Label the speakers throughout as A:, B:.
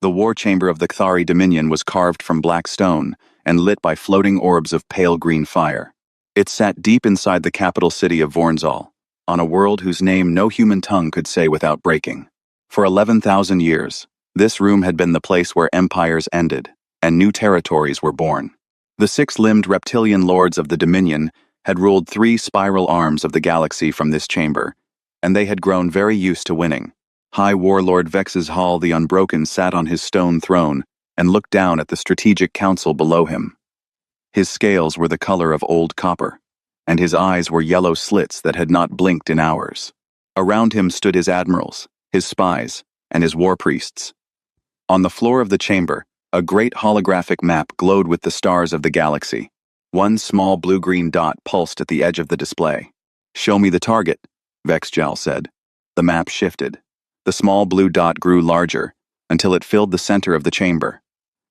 A: The war chamber of the Kthari Dominion was carved from black stone and lit by floating orbs of pale green fire. It sat deep inside the capital city of Vornzal, on a world whose name no human tongue could say without breaking. For 11,000 years, this room had been the place where empires ended, and new territories were born. The six-limbed reptilian lords of the Dominion had ruled 3 spiral arms of the galaxy from this chamber, and they had grown very used to winning. High Warlord Vex's Hall the Unbroken sat on his stone throne and looked down at the strategic council below him. His scales were the color of old copper, and his eyes were yellow slits that had not blinked in hours. Around him stood his admirals, his spies, and his war priests. On the floor of the chamber, a great holographic map glowed with the stars of the galaxy. One small blue-green dot pulsed at the edge of the display. "Show me the target," Vexjal said. The map shifted. The small blue dot grew larger, until it filled the center of the chamber.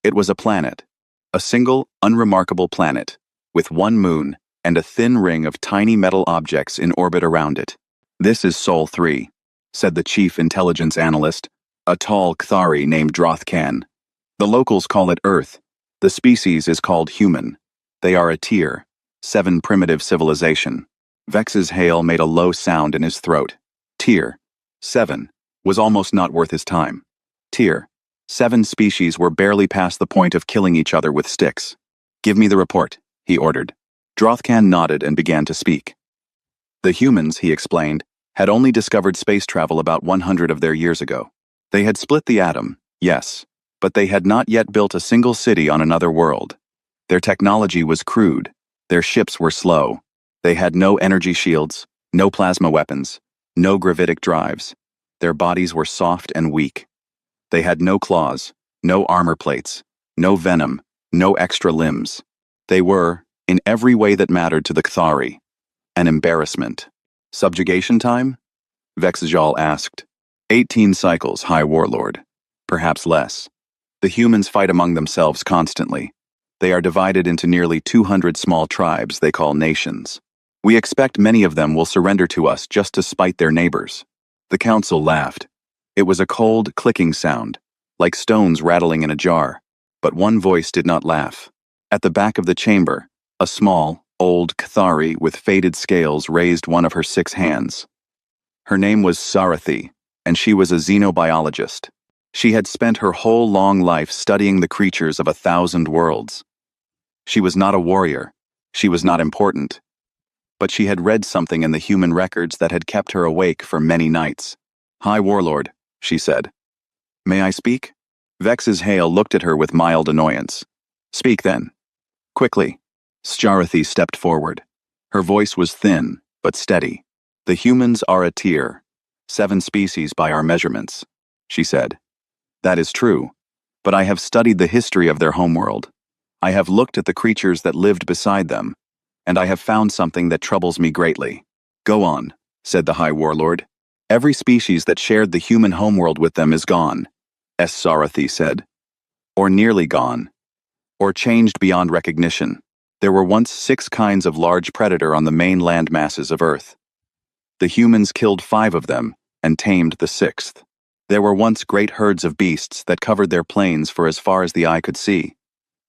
A: It was a planet. A single, unremarkable planet, with one moon and a thin ring of tiny metal objects in orbit around it. "This is Sol 3, said the chief intelligence analyst, a tall Kthari named Drothkan. "The locals call it Earth. The species is called human. They are a tier 7 primitive civilization." Vex's hail made a low sound in his throat. Tier 7 was almost not worth his time. Tier 7 species were barely past the point of killing each other with sticks. "Give me the report," he ordered. Drothkan nodded and began to speak. The humans, he explained, had only discovered space travel about 100 of their years ago. They had split the atom, yes, but they had not yet built a single city on another world. Their technology was crude. Their ships were slow. They had no energy shields, no plasma weapons, no gravitic drives. Their bodies were soft and weak. They had no claws, no armor plates, no venom, no extra limbs. They were, in every way that mattered to the Kthari, an embarrassment. "Subjugation time?" Vexjal asked. 18 cycles, High Warlord. Perhaps less. The humans fight among themselves constantly. They are divided into nearly 200 small tribes they call nations. We expect many of them will surrender to us just to spite their neighbors. The council laughed. It was a cold, clicking sound, like stones rattling in a jar, but one voice did not laugh. At the back of the chamber, a small, old Kthari with faded scales raised one of her 6 hands. Her name was Sarathi, and she was a xenobiologist. She had spent her whole long life studying the creatures of 1,000 worlds. She was not a warrior. She was not important. But she had read something in the human records that had kept her awake for many nights. "High Warlord," she said. "May I speak?" Vex's hail looked at her with mild annoyance. "Speak then." Quickly, Sarathi stepped forward. Her voice was thin, but steady. "The humans are a tier 7 species by our measurements," she said. "That is true, but I have studied the history of their homeworld. I have looked at the creatures that lived beside them, and I have found something that troubles me greatly." "Go on," said the High Warlord. "Every species that shared the human homeworld with them is gone," Sarathi said. "Or nearly gone. Or changed beyond recognition. There were once 6 kinds of large predator on the main land masses of Earth. The humans killed 5 of them and tamed the 6th. There were once great herds of beasts that covered their plains for as far as the eye could see.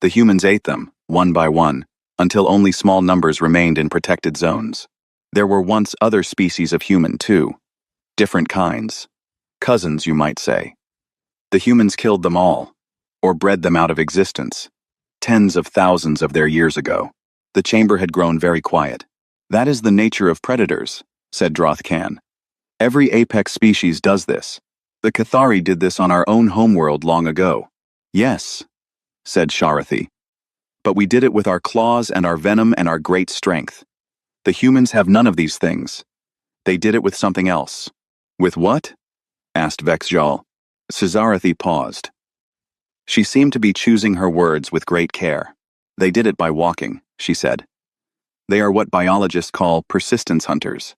A: The humans ate them, one by one, until only small numbers remained in protected zones. There were once other species of human, too. Different kinds. Cousins, you might say. The humans killed them all, or bred them out of existence, tens of thousands of their years ago. The chamber had grown very quiet. "That is the nature of predators," said Drothkan. "Every apex species does this. The Kthari did this on our own homeworld long ago." "Yes," said Sarathi. "But we did it with our claws and our venom and our great strength. The humans have none of these things. They did it with something else." "With what?" asked Vexjal. Sarathi paused. She seemed to be choosing her words with great care. "They did it by walking," she said. "They are what biologists call persistence hunters.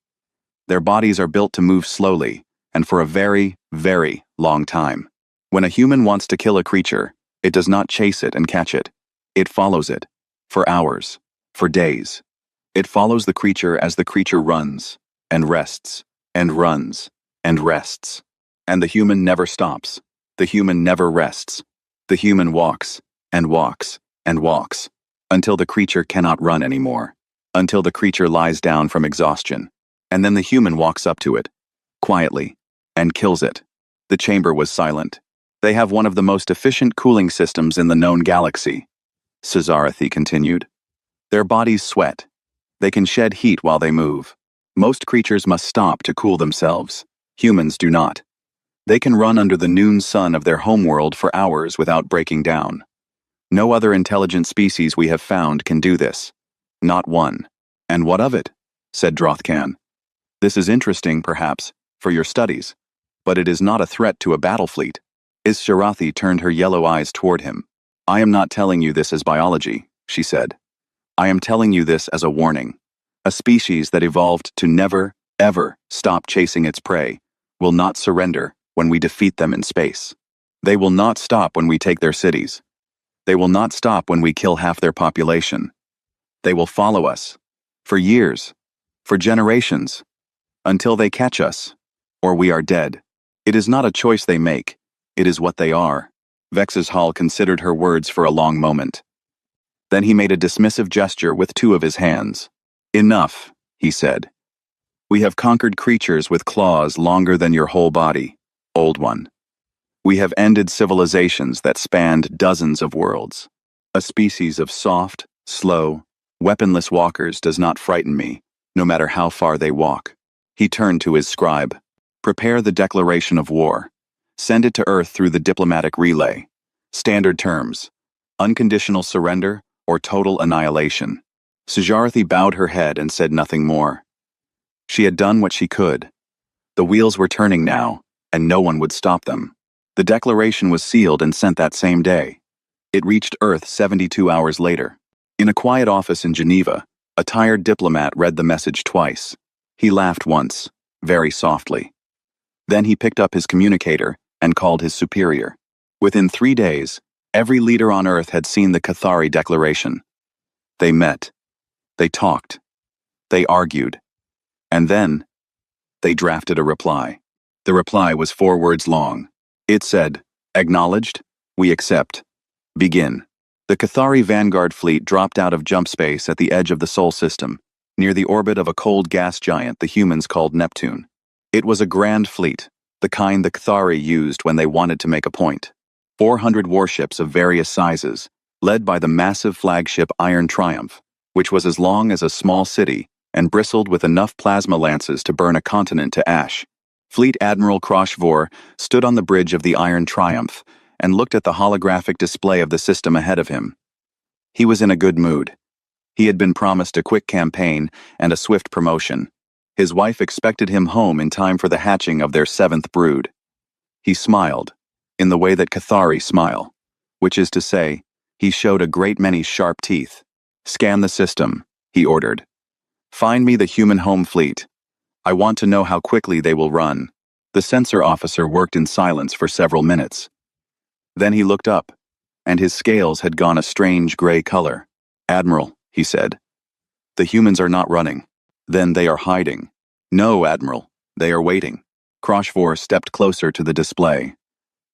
A: Their bodies are built to move slowly, and for a very, very long time. When a human wants to kill a creature, it does not chase it and catch it. It follows it, for hours, for days. It follows the creature as the creature runs, and rests, and runs, and rests. And the human never stops. The human never rests. The human walks, and walks, and walks, until the creature cannot run anymore, until the creature lies down from exhaustion, and then the human walks up to it, quietly, and kills it. The chamber was silent. They have one of the most efficient cooling systems in the known galaxy, Cesarathi continued. Their bodies sweat. They can shed heat while they move. Most creatures must stop to cool themselves. Humans do not. They can run under the noon sun of their homeworld for hours without breaking down. No other intelligent species we have found can do this. Not one. And what of it? Said Drothkan. This is interesting, perhaps, for your studies, but it is not a threat to a battle fleet. Is-Sharathi turned her yellow eyes toward him. I am not telling you this as biology, she said. I am telling you this as a warning. A species that evolved to never, ever stop chasing its prey will not surrender when we defeat them in space. They will not stop when we take their cities. They will not stop when we kill half their population. They will follow us, for years, for generations, until they catch us, or we are dead. It is not a choice they make, it is what they are. Vex's Hall considered her words for a long moment. Then he made a dismissive gesture with two of his hands. Enough, he said. We have conquered creatures with claws longer than your whole body, old one. We have ended civilizations that spanned dozens of worlds. A species of soft, slow, weaponless walkers does not frighten me, no matter how far they walk. He turned to his scribe. Prepare the declaration of war. Send it to Earth through the diplomatic relay. Standard terms: unconditional surrender or total annihilation. Sujarathi bowed her head and said nothing more. She had done what she could. The wheels were turning now, and no one would stop them. The declaration was sealed and sent that same day. It reached Earth 72 hours later. In a quiet office in Geneva, a tired diplomat read the message twice. He laughed once, very softly. Then he picked up his communicator and called his superior. Within 3 days, every leader on Earth had seen the Cathari Declaration. They met. They talked. They argued. And then, they drafted a reply. The reply was 4 words long. It said, acknowledged, we accept. Begin. The Cathari Vanguard fleet dropped out of jump space at the edge of the Sol system, near the orbit of a cold gas giant the humans called Neptune. It was a grand fleet, the kind the Cathari used when they wanted to make a point. 400 warships of various sizes, led by the massive flagship Iron Triumph, which was as long as a small city and bristled with enough plasma lances to burn a continent to ash. Fleet Admiral Kroshvor stood on the bridge of the Iron Triumph and looked at the holographic display of the system ahead of him. He was in a good mood. He had been promised a quick campaign and a swift promotion. His wife expected him home in time for the hatching of their 7th brood. He smiled, in the way that Cathari smile, which is to say, he showed a great many sharp teeth. Scan the system, he ordered. Find me the human home fleet. I want to know how quickly they will run. The sensor officer worked in silence for several minutes. Then he looked up, and his scales had gone a strange gray color. Admiral, he said, the humans are not running. Then they are hiding. No, Admiral, they are waiting. Kroshvor stepped closer to the display.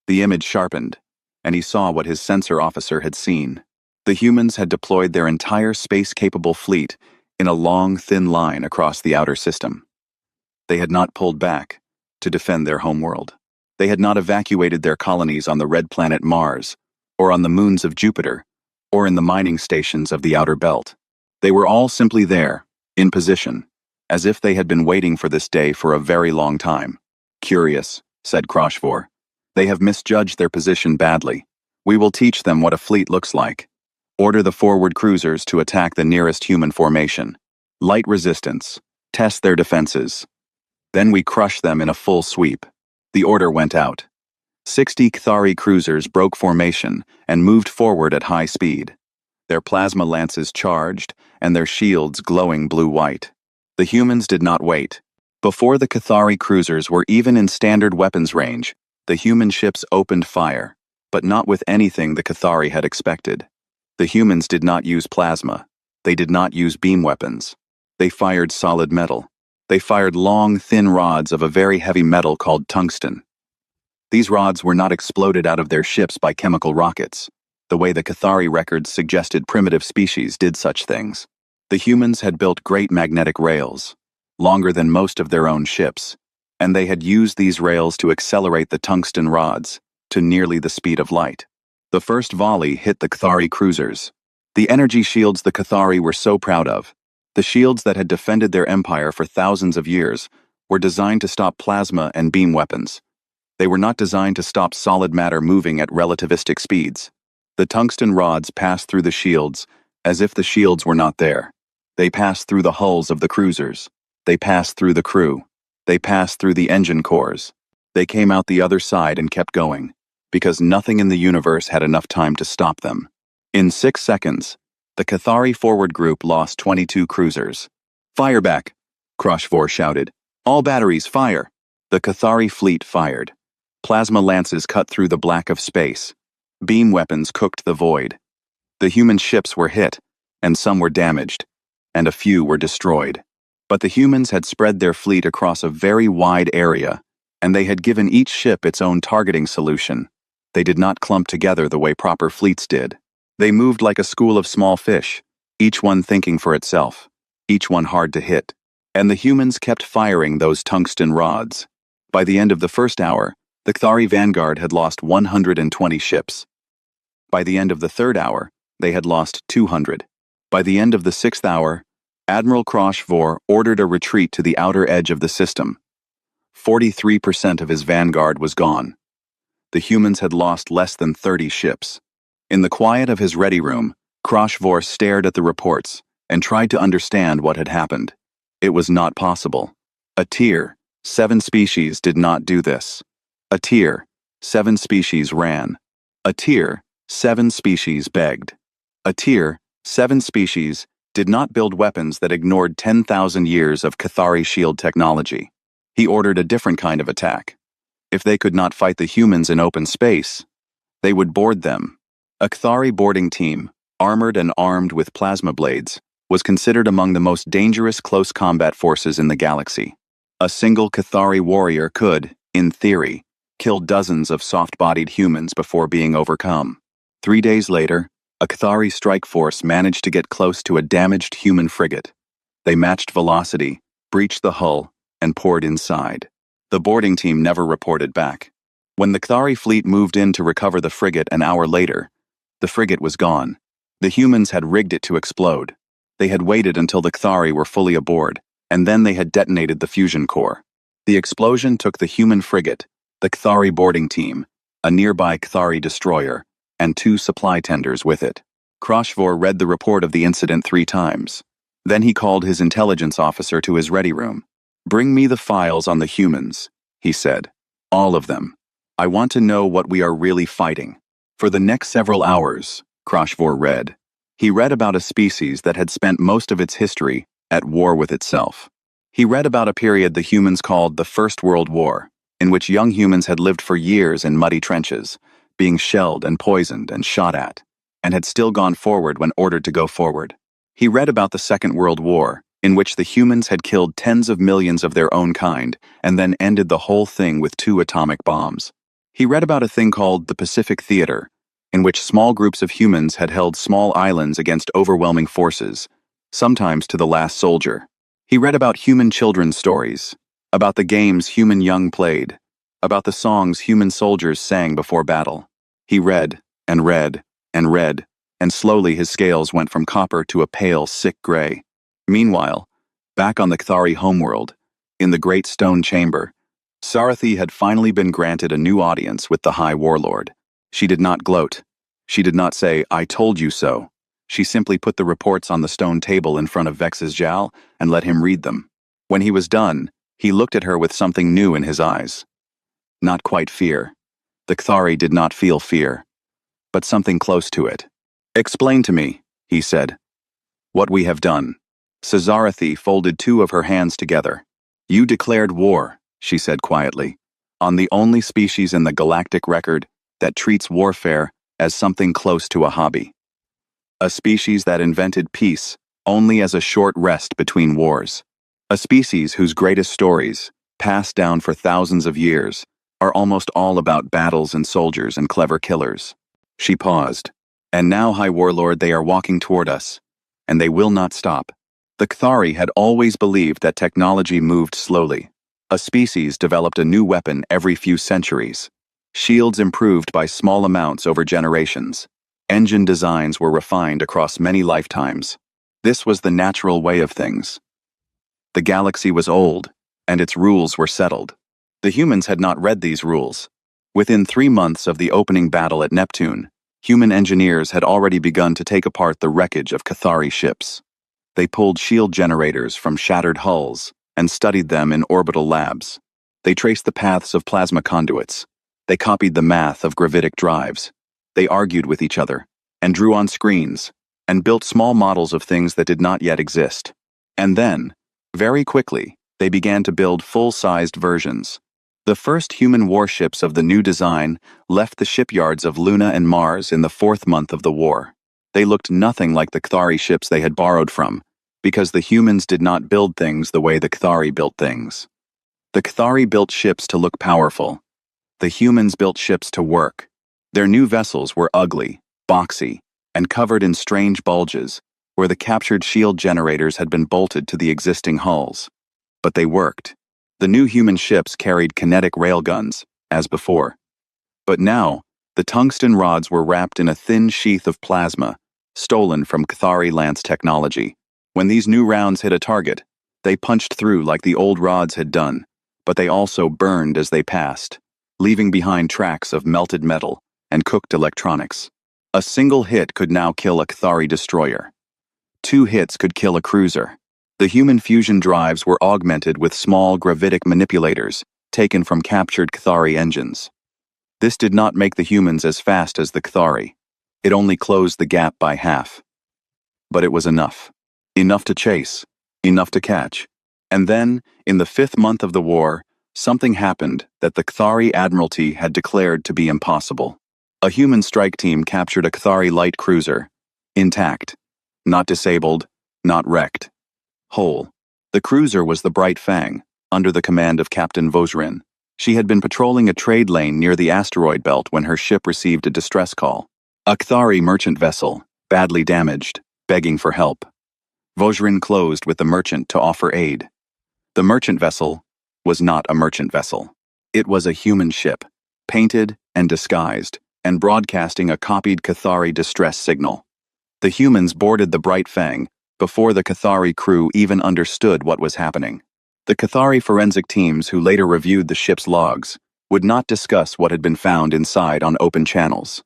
A: The image sharpened, and he saw what his sensor officer had seen. The humans had deployed their entire space-capable fleet in a long, thin line across the outer system. They had not pulled back to defend their homeworld. They had not evacuated their colonies on the red planet Mars, or on the moons of Jupiter, or in the mining stations of the outer belt. They were all simply there, in position, as if they had been waiting for this day for a very long time. Curious, said Kroshvor. They have misjudged their position badly. We will teach them what a fleet looks like. Order the forward cruisers to attack the nearest human formation. Light resistance. Test their defenses. Then we crush them in a full sweep. The order went out. 60 Cathari cruisers broke formation and moved forward at high speed. Their plasma lances charged and their shields glowing blue-white. The humans did not wait. Before the Cathari cruisers were even in standard weapons range, the human ships opened fire, but not with anything the Cathari had expected. The humans did not use plasma. They did not use beam weapons. They fired solid metal. They fired long, thin rods of a very heavy metal called tungsten. These rods were not exploded out of their ships by chemical rockets, the way the Cathari records suggested primitive species did such things. The humans had built great magnetic rails, longer than most of their own ships, and they had used these rails to accelerate the tungsten rods to nearly the speed of light. The first volley hit the Cathari cruisers. The energy shields the Cathari were so proud of, the shields that had defended their empire for thousands of years, were designed to stop plasma and beam weapons. They were not designed to stop solid matter moving at relativistic speeds. The tungsten rods passed through the shields as if the shields were not there. They passed through the hulls of the cruisers. They passed through the crew. They passed through the engine cores. They came out the other side and kept going, because nothing in the universe had enough time to stop them. In 6 seconds, the Cathari forward group lost 22 cruisers. "Fire back!" Kroshvor shouted. "All batteries, fire!" The Cathari fleet fired. Plasma lances cut through the black of space. Beam weapons cooked the void. The human ships were hit, and some were damaged, and a few were destroyed. But the humans had spread their fleet across a very wide area, and they had given each ship its own targeting solution. They did not clump together the way proper fleets did. They moved like a school of small fish, each one thinking for itself, each one hard to hit. And the humans kept firing those tungsten rods. By the end of the first hour, the Cathari vanguard had lost 120 ships. By the end of the third hour, they had lost 200. By the end of the sixth hour, Admiral Kroshvor ordered a retreat to the outer edge of the system. 43% of his vanguard was gone. The humans had lost less than 30 ships. In the quiet of his ready room, Kroshvor stared at the reports and tried to understand what had happened. It was not possible. A tier, 7 species did not do this. A tier, 7 species ran. A tier, 7 species begged. A tier, 7 species did not build weapons that ignored 10,000 years of Cathari shield technology. He ordered a different kind of attack. If they could not fight the humans in open space, they would board them. A Cathari boarding team, armored and armed with plasma blades, was considered among the most dangerous close combat forces in the galaxy. A single Cathari warrior could, in theory, kill dozens of soft-bodied humans before being overcome. 3 days later, a Cathari strike force managed to get close to a damaged human frigate. They matched velocity, breached the hull, and poured inside. The boarding team never reported back. When the Cathari fleet moved in to recover the frigate an hour later, the frigate was gone. The humans had rigged it to explode. They had waited until the Cathari were fully aboard, and then they had detonated the fusion core. The explosion took the human frigate, the Cathari boarding team, a nearby Cathari destroyer, and 2 supply tenders with it. Kroshvor read the report of the incident 3 times. Then he called his intelligence officer to his ready room. "Bring me the files on the humans," he said. "All of them. I want to know what we are really fighting." For the next several hours, Kroshvor read. He read about a species that had spent most of its history at war with itself. He read about a period the humans called the First World War, in which young humans had lived for years in muddy trenches, being shelled and poisoned and shot at, and had still gone forward when ordered to go forward. He read about the Second World War, in which the humans had killed tens of millions of their own kind, and then ended the whole thing with 2 atomic bombs. He read about a thing called the Pacific Theater, in which small groups of humans had held small islands against overwhelming forces, sometimes to the last soldier. He read about human children's stories, about the games human young played, about the songs human soldiers sang before battle. He read, and read, and read, and slowly his scales went from copper to a pale, sick gray. Meanwhile, back on the Cathari homeworld, in the great stone chamber, Sarathi had finally been granted a new audience with the High Warlord. She did not gloat. She did not say, "I told you so." She simply put the reports on the stone table in front of Vex's Jal and let him read them. When he was done, he looked at her with something new in his eyes. Not quite fear. The Cathari did not feel fear, but something close to it. "Explain to me," he said, "what we have done." Sazarathi folded 2 of her hands together. "You declared war," she said quietly, "on the only species in the galactic record that treats warfare as something close to a hobby. A species that invented peace only as a short rest between wars. A species whose greatest stories, passed down for thousands of years, are almost all about battles and soldiers and clever killers. She paused. And now, High Warlord, they are walking toward us. And they will not stop. The Kthari had always believed that technology moved slowly. A species developed a new weapon every few centuries. Shields improved by small amounts over generations. Engine designs were refined across many lifetimes. This was the natural way of things. The galaxy was old, and its rules were settled. The humans had not read these rules. Within 3 months of the opening battle at Neptune, human engineers had already begun to take apart the wreckage of Kthari ships. They pulled shield generators from shattered hulls and studied them in orbital labs. They traced the paths of plasma conduits. They copied the math of gravitic drives. They argued with each other, and drew on screens, and built small models of things that did not yet exist. And then, very quickly, they began to build full-sized versions. The first human warships of the new design left the shipyards of Luna and Mars in the 4th month of the war. They looked nothing like the Kthari ships they had borrowed from, because the humans did not build things the way the Kthari built things. The Kthari built ships to look powerful. The humans built ships to work. Their new vessels were ugly, boxy, and covered in strange bulges, where the captured shield generators had been bolted to the existing hulls. But they worked. The new human ships carried kinetic railguns, as before. But now, the tungsten rods were wrapped in a thin sheath of plasma, stolen from Kthari Lance technology. When these new rounds hit a target, they punched through like the old rods had done, but they also burned as they passed, leaving behind tracks of melted metal and cooked electronics. A single hit could now kill a Kthari destroyer. 2 hits could kill a cruiser. The human fusion drives were augmented with small gravitic manipulators taken from captured Kthari engines. This did not make the humans as fast as the Kthari. It only closed the gap by half. But it was enough. Enough to chase. Enough to catch. And then, in the 5th month of the war, something happened that the Kthari Admiralty had declared to be impossible. A human strike team captured a Kthari light cruiser. Intact. Not disabled. Not wrecked. Whole. The cruiser was the Bright Fang, under the command of Captain Vosrin. She had been patrolling a trade lane near the asteroid belt when her ship received a distress call. A Kthari merchant vessel, badly damaged, begging for help. Vosrin closed with the merchant to offer aid. The merchant vessel was not a merchant vessel. It was a human ship, painted and disguised, and broadcasting a copied Kthari distress signal. The humans boarded the Bright Fang before the Kthari crew even understood what was happening. The Kthari forensic teams who later reviewed the ship's logs would not discuss what had been found inside on open channels.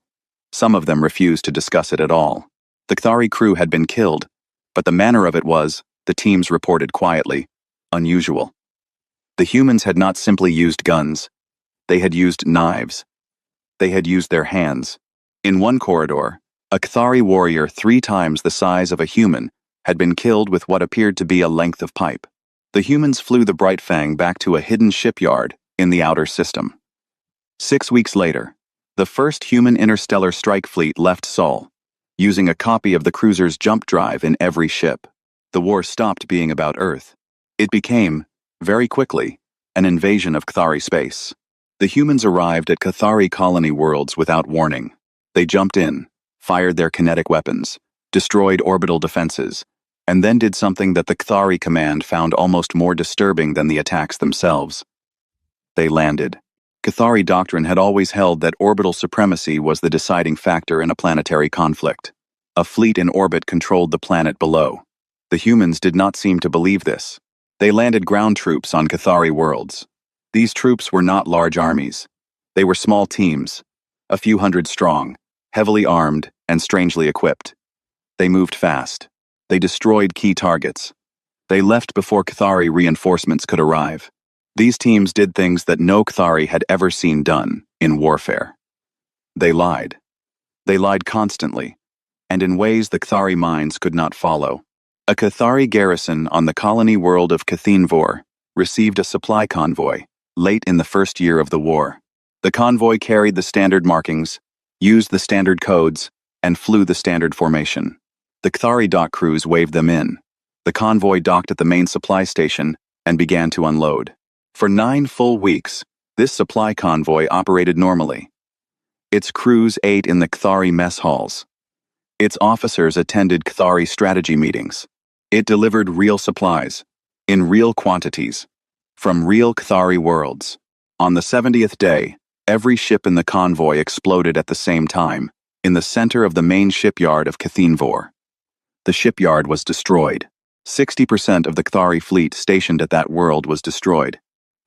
A: Some of them refused to discuss it at all. The Kthari crew had been killed, but the manner of it was, the teams reported quietly, unusual. The humans had not simply used guns. They had used knives. They had used their hands. In one corridor, a Kthari warrior 3 times the size of a human had been killed with what appeared to be a length of pipe. The humans flew the Bright Fang back to a hidden shipyard in the outer system. 6 weeks later, the first human interstellar strike fleet left Sol, using a copy of the cruiser's jump drive in every ship. The war stopped being about Earth. It became, very quickly, an invasion of Kthari space. The humans arrived at Kthari colony worlds without warning. They jumped in, fired their kinetic weapons, destroyed orbital defenses, and then did something that the Kthari command found almost more disturbing than the attacks themselves. They landed. Kthari doctrine had always held that orbital supremacy was the deciding factor in a planetary conflict. A fleet in orbit controlled the planet below. The humans did not seem to believe this. They landed ground troops on Kthari worlds. These troops were not large armies. They were small teams, a few hundred strong, heavily armed, and strangely equipped. They moved fast. They destroyed key targets. They left before Kthari reinforcements could arrive. These teams did things that no Kthari had ever seen done in warfare. They lied. They lied constantly, and in ways the Kthari minds could not follow. A Kthari garrison on the colony world of Kathinvor received a supply convoy late in the first year of the war. The convoy carried the standard markings, used the standard codes, and flew the standard formation. The Kthari dock crews waved them in. The convoy docked at the main supply station and began to unload. For 9 full weeks, This supply convoy operated normally. Its crews ate in the Kthari mess halls. Its officers attended Kthari strategy meetings. It delivered real supplies, in real quantities, from real Kthari worlds. On the 70th day, every ship in the convoy exploded at the same time, in the center of the main shipyard of Cathinvor. The shipyard was destroyed. 60% of the Kthari fleet stationed at that world was destroyed.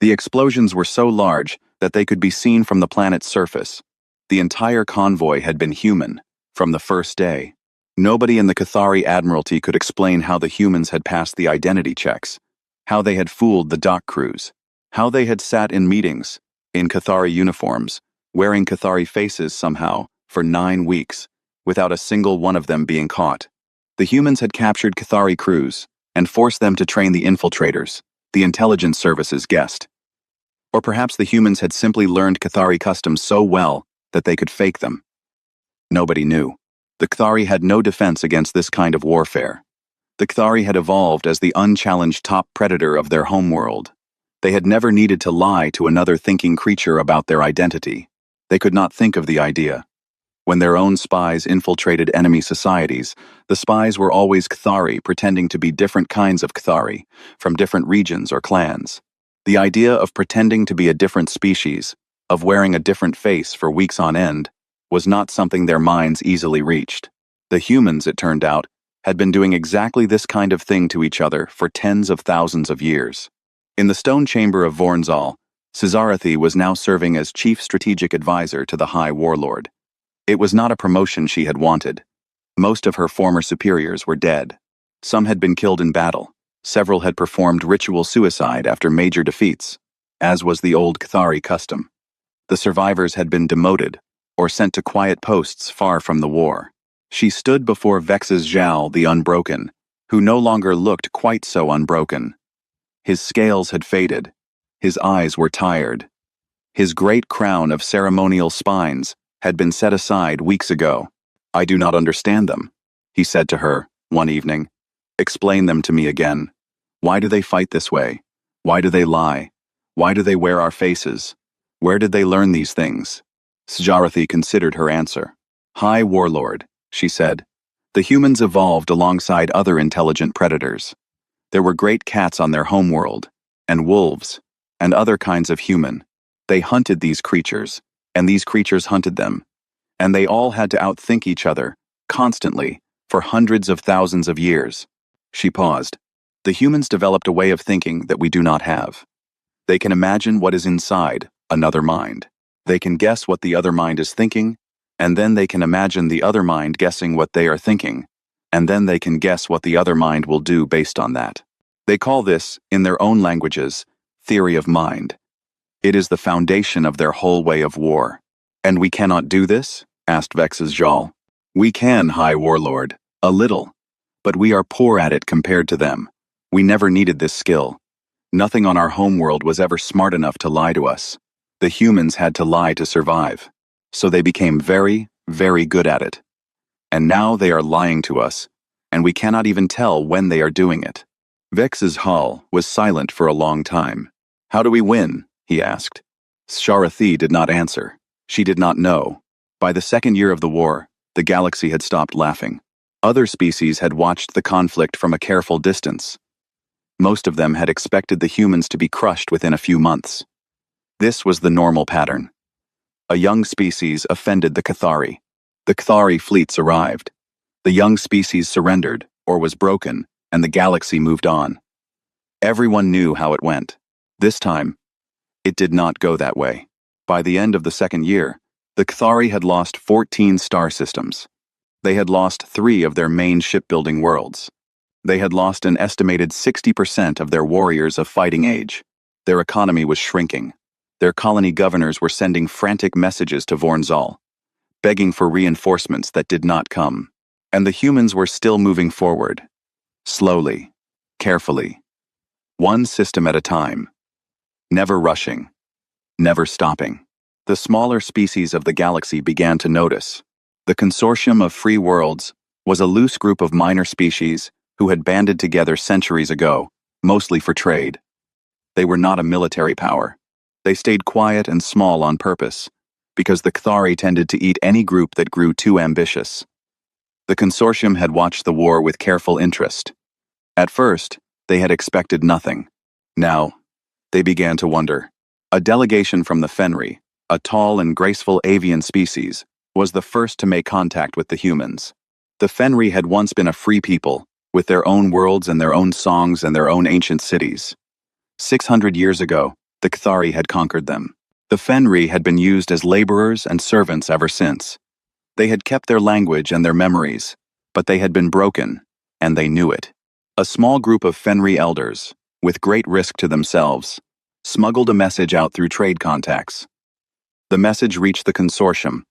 A: The explosions were so large that they could be seen from the planet's surface. The entire convoy had been human, from the first day. Nobody in the Kthari Admiralty could explain how the humans had passed the identity checks, how they had fooled the dock crews, how they had sat in meetings, in Kthari uniforms, wearing Kthari faces somehow, for 9 weeks, without a single one of them being caught. The humans had captured Kthari crews and forced them to train the infiltrators, the intelligence services guessed. Or perhaps the humans had simply learned Kthari customs so well that they could fake them. Nobody knew. The Kthari had no defense against this kind of warfare. The Kthari had evolved as the unchallenged top predator of their homeworld. They had never needed to lie to another thinking creature about their identity. They could not think of the idea. When their own spies infiltrated enemy societies, the spies were always Kthari pretending to be different kinds of Kthari, from different regions or clans. The idea of pretending to be a different species, of wearing a different face for weeks on end, was not something their minds easily reached. The humans, it turned out, had been doing exactly this kind of thing to each other for tens of thousands of years. In the stone chamber of Vornzal, Sizarathi was now serving as chief strategic advisor to the High Warlord. It was not a promotion she had wanted. Most of her former superiors were dead. Some had been killed in battle. Several had performed ritual suicide after major defeats, as was the old Kthari custom. The survivors had been demoted, or sent to quiet posts far from the war. She stood before Vex's Zhao the Unbroken, who no longer looked quite so unbroken. His scales had faded. His eyes were tired. His great crown of ceremonial spines had been set aside weeks ago. "I do not understand them," he said to her, one evening. "Explain them to me again. Why do they fight this way? Why do they lie? Why do they wear our faces? Where did they learn these things?" Sizarathi considered her answer. "High Warlord," she said, "the humans evolved alongside other intelligent predators. There were great cats on their homeworld, and wolves, and other kinds of human. They hunted these creatures, and these creatures hunted them. And they all had to outthink each other, constantly, for hundreds of thousands of years." She paused. "The humans developed a way of thinking that we do not have. They can imagine what is inside another mind. They can guess what the other mind is thinking, and then they can imagine the other mind guessing what they are thinking, and then they can guess what the other mind will do based on that. They call this, in their own languages, theory of mind. It is the foundation of their whole way of war." "And we cannot do this?" asked Vex's Jal. "We can, High Warlord, a little, but we are poor at it compared to them. We never needed this skill. Nothing on our homeworld was ever smart enough to lie to us. The humans had to lie to survive. So they became very, very good at it. And now they are lying to us, and we cannot even tell when they are doing it." Vex's Hull was silent for a long time. "How do we win?" he asked. Sharathi did not answer. She did not know. By the second year of the war, the galaxy had stopped laughing. Other species had watched the conflict from a careful distance. Most of them had expected the humans to be crushed within a few months. This was the normal pattern. A young species offended the Kthari. The Kthari fleets arrived. The young species surrendered, or was broken, and the galaxy moved on. Everyone knew how it went. This time, it did not go that way. By the end of the second year, the Kthari had lost 14 star systems. They had lost 3 of their main shipbuilding worlds. They had lost an estimated 60% of their warriors of fighting age. Their economy was shrinking. Their colony governors were sending frantic messages to Vornzal, begging for reinforcements that did not come. And the humans were still moving forward. Slowly, carefully, one system at a time. Never rushing, never stopping. The smaller species of the galaxy began to notice. The consortium of free worlds was a loose group of minor species who had banded together centuries ago, mostly for trade. They were not a military power. They stayed quiet and small on purpose, because the Kthari tended to eat any group that grew too ambitious. The consortium had watched the war with careful interest. At first, they had expected nothing. Now, they began to wonder. A delegation from the Fenri, a tall and graceful avian species, was the first to make contact with the humans. The Fenri had once been a free people, with their own worlds and their own songs and their own ancient cities. 600 years ago, the Kthari had conquered them. The Fenri had been used as laborers and servants ever since. They had kept their language and their memories, but they had been broken, and they knew it. A small group of Fenri elders, with great risk to themselves, smuggled a message out through trade contacts. The message reached the consortium,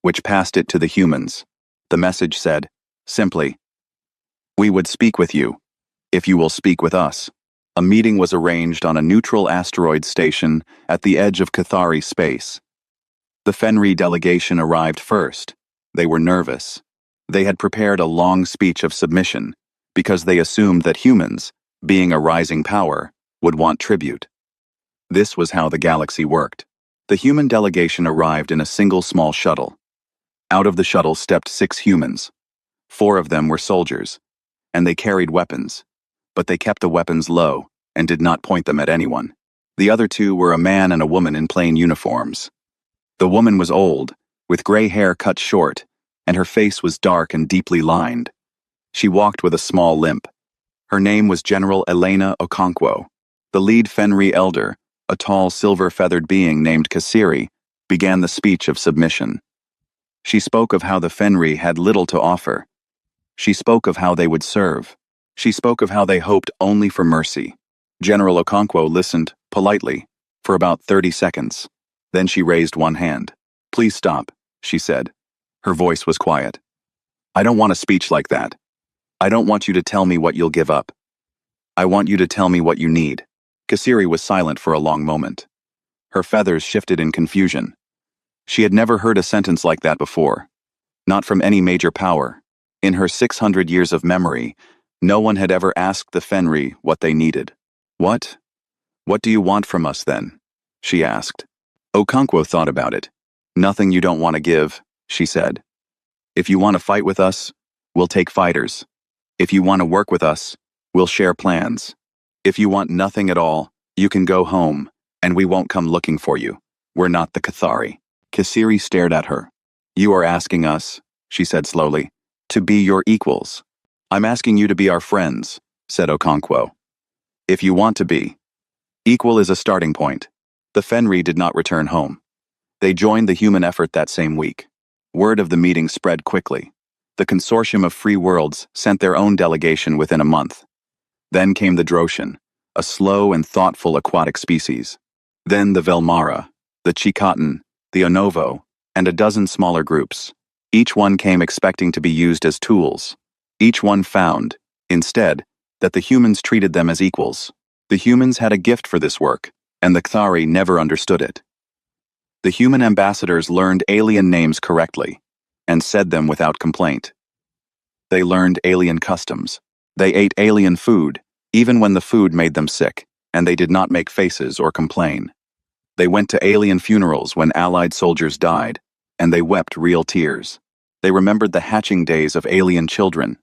A: which passed it to the humans. The message said, simply, "We would speak with you, if you will speak with us." A meeting was arranged on a neutral asteroid station at the edge of Kthari space. The Fenri delegation arrived first. They were nervous. They had prepared a long speech of submission, because they assumed that humans, being a rising power, would want tribute. This was how the galaxy worked. The human delegation arrived in a single small shuttle. Out of the shuttle stepped 6 humans. 4 of them were soldiers, and they carried weapons, but they kept the weapons low and did not point them at anyone. The other 2 were a man and a woman in plain uniforms. The woman was old, with gray hair cut short, and her face was dark and deeply lined. She walked with a small limp. Her name was General Elena Okonkwo. The lead Fenri elder, a tall silver-feathered being named Kasiri, began the speech of submission. She spoke of how the Fenri had little to offer. She spoke of how they would serve. She spoke of how they hoped only for mercy. General Okonkwo listened, politely, for about 30 seconds. Then she raised one hand. "Please stop," she said. Her voice was quiet. "I don't want a speech like that. I don't want you to tell me what you'll give up. I want you to tell me what you need." Kasiri was silent for a long moment. Her feathers shifted in confusion. She had never heard a sentence like that before. Not from any major power. In her 600 years of memory, no one had ever asked the Fenri what they needed. "What? What do you want from us then?" she asked. Okonkwo thought about it. "Nothing you don't want to give," she said. "If you want to fight with us, we'll take fighters. If you want to work with us, we'll share plans. If you want nothing at all, you can go home, and we won't come looking for you. We're not the Kthari." Kasiri stared at her. "You are asking us," she said slowly, "to be your equals." "I'm asking you to be our friends," said Okonkwo. "If you want to be. Equal is a starting point." The Fenri did not return home. They joined the human effort that same week. Word of the meeting spread quickly. The consortium of free worlds sent their own delegation within a month. Then came the Droshan, a slow and thoughtful aquatic species. Then the Velmara, the Chikatan, the Onovo, and a dozen smaller groups. Each one came expecting to be used as tools. Each one found, instead, that the humans treated them as equals. The humans had a gift for this work, and the Kthari never understood it. The human ambassadors learned alien names correctly, and said them without complaint. They learned alien customs. They ate alien food, even when the food made them sick, and they did not make faces or complain. They went to alien funerals when Allied soldiers died, and they wept real tears. They remembered the hatching days of alien children.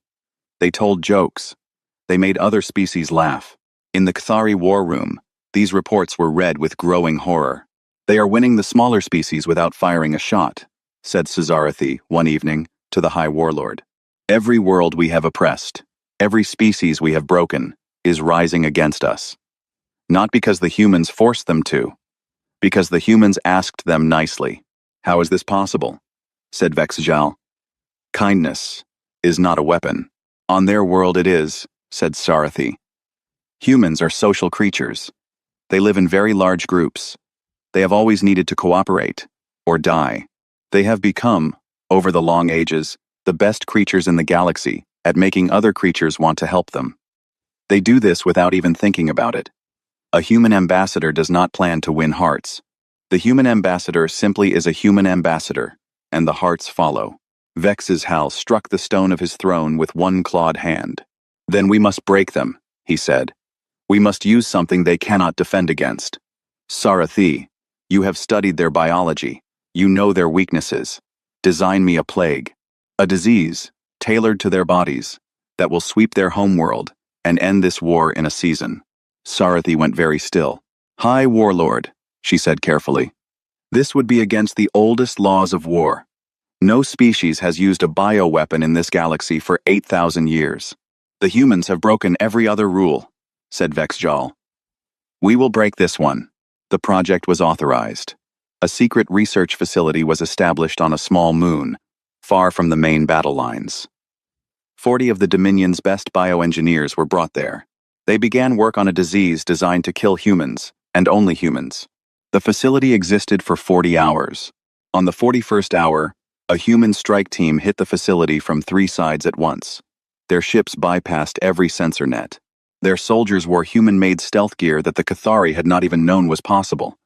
A: They told jokes. They made other species laugh. In the Kthari war room, these reports were read with growing horror. "They are winning the smaller species without firing a shot," said Cesarathi one evening to the High Warlord. "Every world we have oppressed, every species we have broken, is rising against us. Not because the humans forced them to, because the humans asked them nicely." "How is this possible?" said Vexjal. "Kindness is not a weapon." "On their world it is," said Sarathi. "Humans are social creatures. They live in very large groups. They have always needed to cooperate, or die. They have become, over the long ages, the best creatures in the galaxy at making other creatures want to help them. They do this without even thinking about it. A human ambassador does not plan to win hearts. The human ambassador simply is a human ambassador, and the hearts follow." Vex's Hal struck the stone of his throne with one clawed hand. "Then we must break them," he said. "We must use something they cannot defend against." "Sarathi," You have studied their biology. You know their weaknesses. Design me a plague. A disease, tailored to their bodies, that will sweep their homeworld and end this war in a season. Sarathi went very still. High Warlord, she said carefully. This would be against the oldest laws of war. No species has used a bioweapon in this galaxy for 8,000 years. The humans have broken every other rule, said Vexjal. We will break this one. The project was authorized. A secret research facility was established on a small moon, far from the main battle lines. 40 of the Dominion's best bioengineers were brought there. They began work on a disease designed to kill humans, and only humans. The facility existed for 40 hours. On the 41st hour, a human strike team hit the facility from 3 sides at once. Their ships bypassed every sensor net. Their soldiers wore human-made stealth gear that the Cathari had not even known was possible.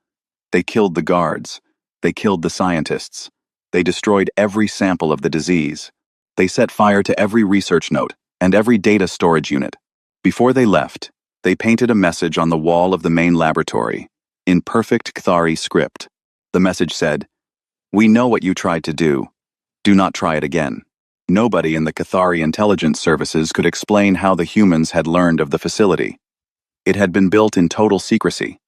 A: They killed the guards. They killed the scientists. They destroyed every sample of the disease. They set fire to every research note and every data storage unit. Before they left, they painted a message on the wall of the main laboratory, in perfect Cathari script. The message said, "We know what you tried to do. Do not try it again." Nobody in the Cathari intelligence services could explain how the humans had learned of the facility. It had been built in total secrecy.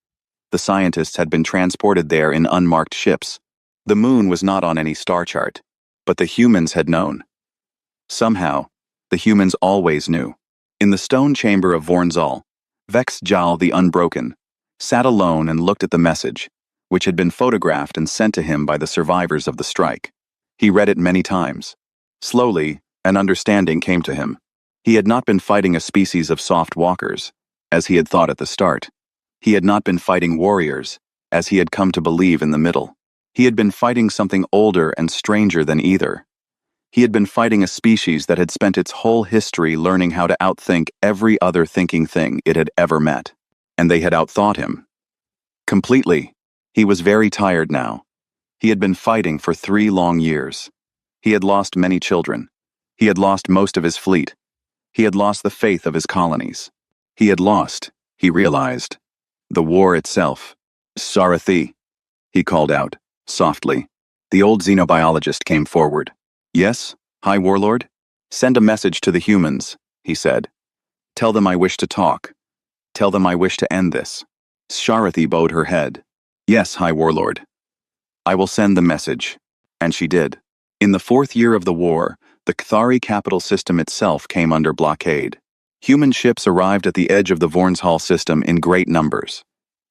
A: The scientists had been transported there in unmarked ships. The moon was not on any star chart, but the humans had known. Somehow, the humans always knew. In the stone chamber of Vornzal, Vexjal the Unbroken sat alone and looked at the message, which had been photographed and sent to him by the survivors of the strike. He read it many times. Slowly, an understanding came to him. He had not been fighting a species of soft walkers, as he had thought at the start. He had not been fighting warriors, as he had come to believe in the middle. He had been fighting something older and stranger than either. He had been fighting a species that had spent its whole history learning how to outthink every other thinking thing it had ever met. And they had outthought him. Completely. He was very tired now. He had been fighting for 3 long years. He had lost many children. He had lost most of his fleet. He had lost the faith of his colonies. He had lost, he realized, the war itself. Sarathi, he called out, softly. The old xenobiologist came forward. Yes, High Warlord? Send a message to the humans, he said. Tell them I wish to talk. Tell them I wish to end this. Sarathi bowed her head. Yes, High Warlord. I will send the message. And she did. In the 4th year of the war, the Cathari capital system itself came under blockade. Human ships arrived at the edge of the Vornzal system in great numbers.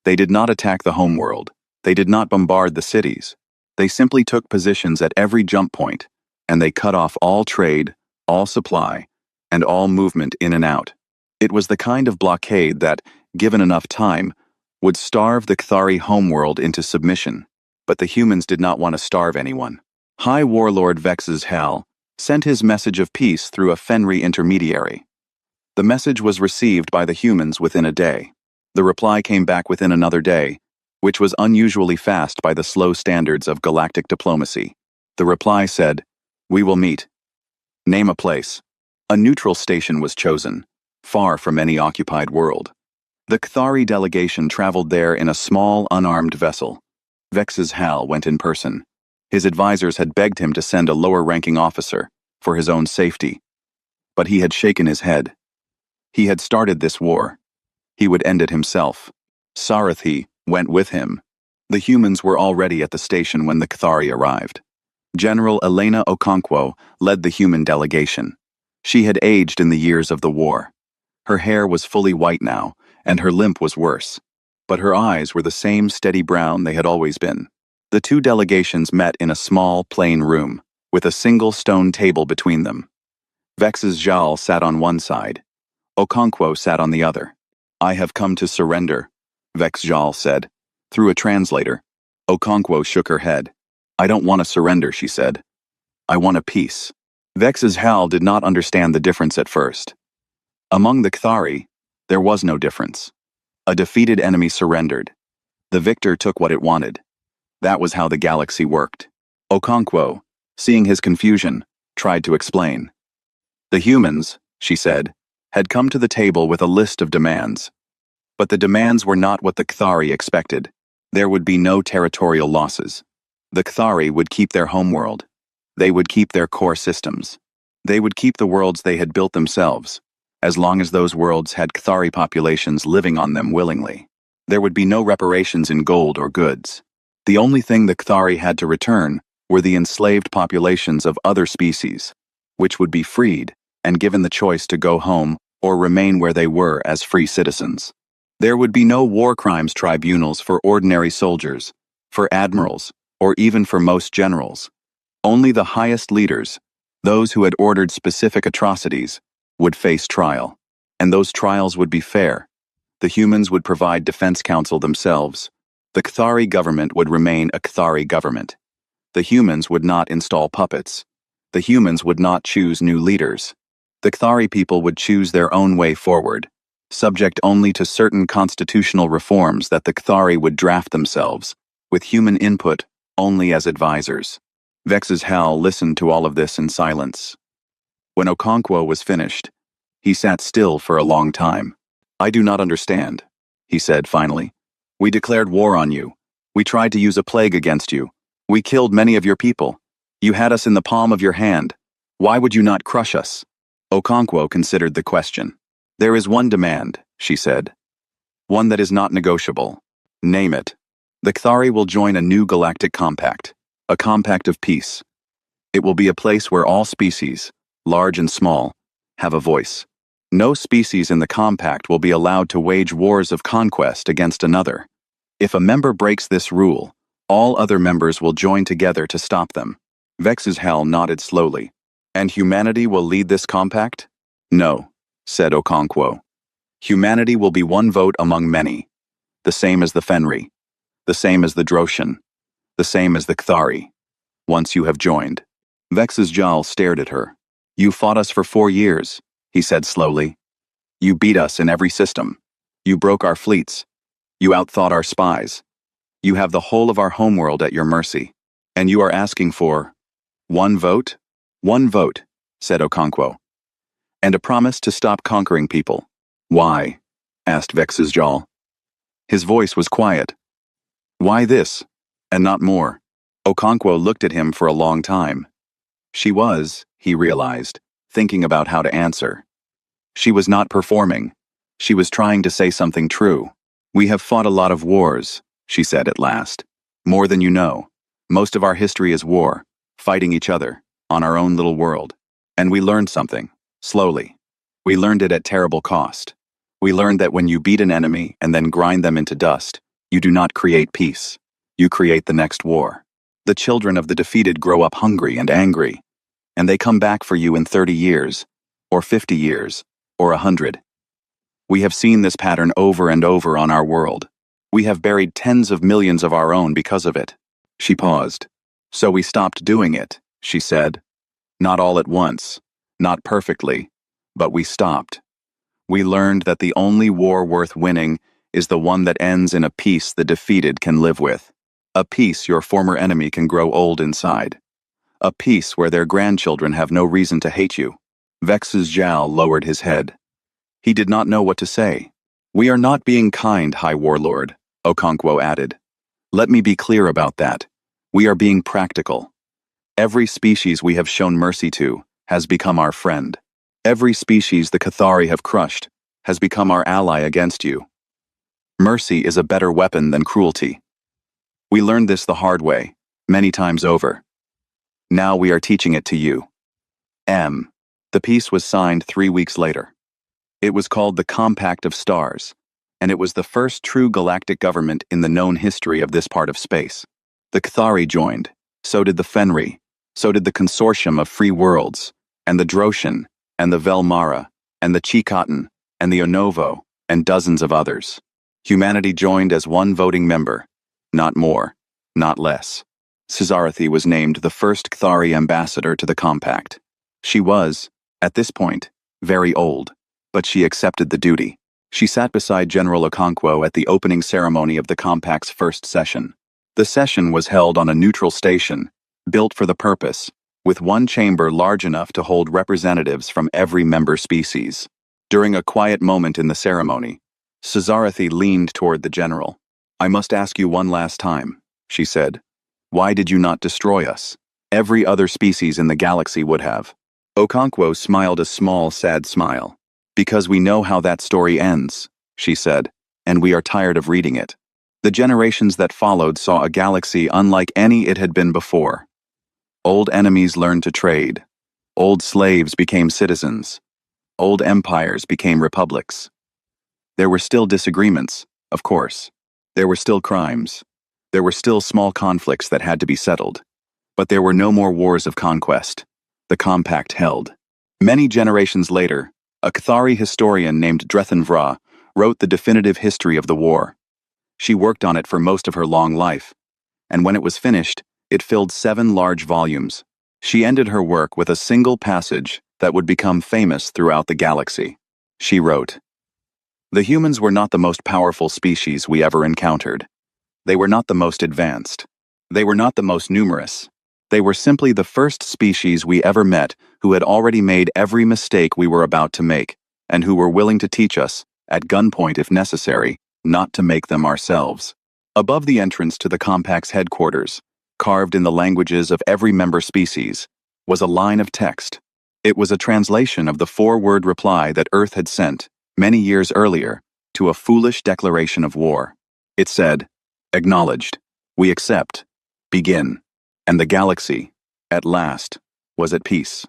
A: They did not attack the homeworld. They did not bombard the cities. They simply took positions at every jump point, and they cut off all trade, all supply, and all movement in and out. It was the kind of blockade that, given enough time, would starve the Cathari homeworld into submission. But the humans did not want to starve anyone. High Warlord Vex's Hal sent his message of peace through a Fenri intermediary. The message was received by the humans within a day. The reply came back within another day, which was unusually fast by the slow standards of galactic diplomacy. The reply said, "We will meet. Name a place." A neutral station was chosen, far from any occupied world. The Cathari delegation traveled there in a small, unarmed vessel. Vex's Hal went in person. His advisors had begged him to send a lower-ranking officer, for his own safety. But he had shaken his head. He had started this war. He would end it himself. Sarathi went with him. The humans were already at the station when the Cathari arrived. General Elena Okonkwo led the human delegation. She had aged in the years of the war. Her hair was fully white now, and her limp was worse. But her eyes were the same steady brown they had always been. The 2 delegations met in a small, plain room, with a single stone table between them. Vex's Jal sat on one side. Okonkwo sat on the other. "I have come to surrender," Vexjal said. Through a translator, Okonkwo shook her head. "I don't want to surrender," she said. "I want a peace." Vex's Hal did not understand the difference at first. Among the Cathari, there was no difference. A defeated enemy surrendered. The victor took what it wanted. That was how the galaxy worked. Okonkwo, seeing his confusion, tried to explain. "The humans," she said, "had come to the table with a list of demands. But the demands were not what the Cathari expected. There would be no territorial losses. The Kthari would keep their homeworld. They would keep their core systems. They would keep the worlds they had built themselves, as long as those worlds had Kthari populations living on them willingly. There would be no reparations in gold or goods. The only thing the Kthari had to return were the enslaved populations of other species, which would be freed and given the choice to go home or remain where they were as free citizens. There would be no war crimes tribunals for ordinary soldiers, for admirals, or even for most generals. Only the highest leaders, those who had ordered specific atrocities, would face trial. And those trials would be fair. The humans would provide defense counsel themselves. The Kthari government would remain a Kthari government. The humans would not install puppets. The humans would not choose new leaders. The Kthari people would choose their own way forward, subject only to certain constitutional reforms that the Kthari would draft themselves, with human input only as advisors. Vex's Hal listened to all of this in silence. When Okonkwo was finished, he sat still for a long time. "I do not understand," he said finally. "We declared war on you. We tried to use a plague against you. We killed many of your people. You had us in the palm of your hand. Why would you not crush us?" Okonkwo considered the question. "There is one demand," she said. "One that is not negotiable. Name it. The Kthari will join a new galactic compact, a compact of peace. It will be a place where all species, large and small, have a voice. No species in the compact will be allowed to wage wars of conquest against another. If a member breaks this rule, all other members will join together to stop them." Vex's Hal nodded slowly. "And humanity will lead this compact?" "No," said Okonkwo. "Humanity will be one vote among many, the same as the Fenri, the same as the Droshan, the same as the Kthari, once you have joined." Vex's Jal stared at her. "You fought us for 4 years," he said slowly. "You beat us in every system. You broke our fleets. You outthought our spies. You have the whole of our homeworld at your mercy. And you are asking for one vote?" "One vote," said Okonkwo. "And a promise to stop conquering people." "Why?" asked Vex's Jal. His voice was quiet. "Why this, and not more?" Okonkwo looked at him for a long time. She was, he realized, thinking about how to answer. She was not performing. She was trying to say something true. "We have fought a lot of wars," she said at last. "More than you know. Most of our history is war, fighting each other, on our own little world. And we learned something, slowly. We learned it at terrible cost. We learned that when you beat an enemy and then grind them into dust, you do not create peace. You create the next war. The children of the defeated grow up hungry and angry, and they come back for you in 30 years, or 50 years, or 100. We have seen this pattern over and over on our world. We have buried tens of millions of our own because of it." She paused. "So we stopped doing it," she said. "Not all at once, not perfectly, but we stopped. We learned that the only war worth winning is the one that ends in a peace the defeated can live with. A peace your former enemy can grow old inside. A peace where their grandchildren have no reason to hate you." Vex's Jal lowered his head. He did not know what to say. "We are not being kind, High Warlord," Okonkwo added. "Let me be clear about that. We are being practical. Every species we have shown mercy to has become our friend. Every species the Kthari have crushed has become our ally against you. Mercy is a better weapon than cruelty. We learned this the hard way, many times over. Now we are teaching it to you." The peace was signed 3 weeks later. It was called the Compact of Stars, and it was the first true galactic government in the known history of this part of space. The Kthari joined, so did the Fenri, so did the Consortium of Free Worlds, and the Droshan, and the Velmara, and the Chikotan, and the Onovo, and dozens of others. Humanity joined as one voting member, not more, not less. Sizarathi was named the first Kthari ambassador to the Compact. She was, at this point, very old, but she accepted the duty. She sat beside General Okonkwo at the opening ceremony of the Compact's first session. The session was held on a neutral station, built for the purpose, with one chamber large enough to hold representatives from every member species. During a quiet moment in the ceremony, Sizarathi leaned toward the general. I must ask you one last time, she said. Why did you not destroy us? Every other species in the galaxy would have. Okonkwo smiled a small, sad smile. Because we know how that story ends, she said, and we are tired of reading it. The generations that followed saw a galaxy unlike any it had been before. Old enemies learned to trade. Old slaves became citizens. Old empires became republics. There were still disagreements, of course. There were still crimes. There were still small conflicts that had to be settled. But there were no more wars of conquest. The compact held. Many generations later, a Cathari historian named Drethan Vra wrote the definitive history of the war. She worked on it for most of her long life, and when it was finished, it filled 7 large volumes. She ended her work with a single passage that would become famous throughout the galaxy. She wrote, "The humans were not the most powerful species we ever encountered. They were not the most advanced. They were not the most numerous. They were simply the first species we ever met who had already made every mistake we were about to make, and who were willing to teach us, at gunpoint if necessary, not to make them ourselves." Above the entrance to the Compact's headquarters, carved in the languages of every member species, was a line of text. It was a translation of the 4-word reply that Earth had sent, many years earlier, to a foolish declaration of war. It said, "Acknowledged. We accept. Begin." And the galaxy, at last, was at peace.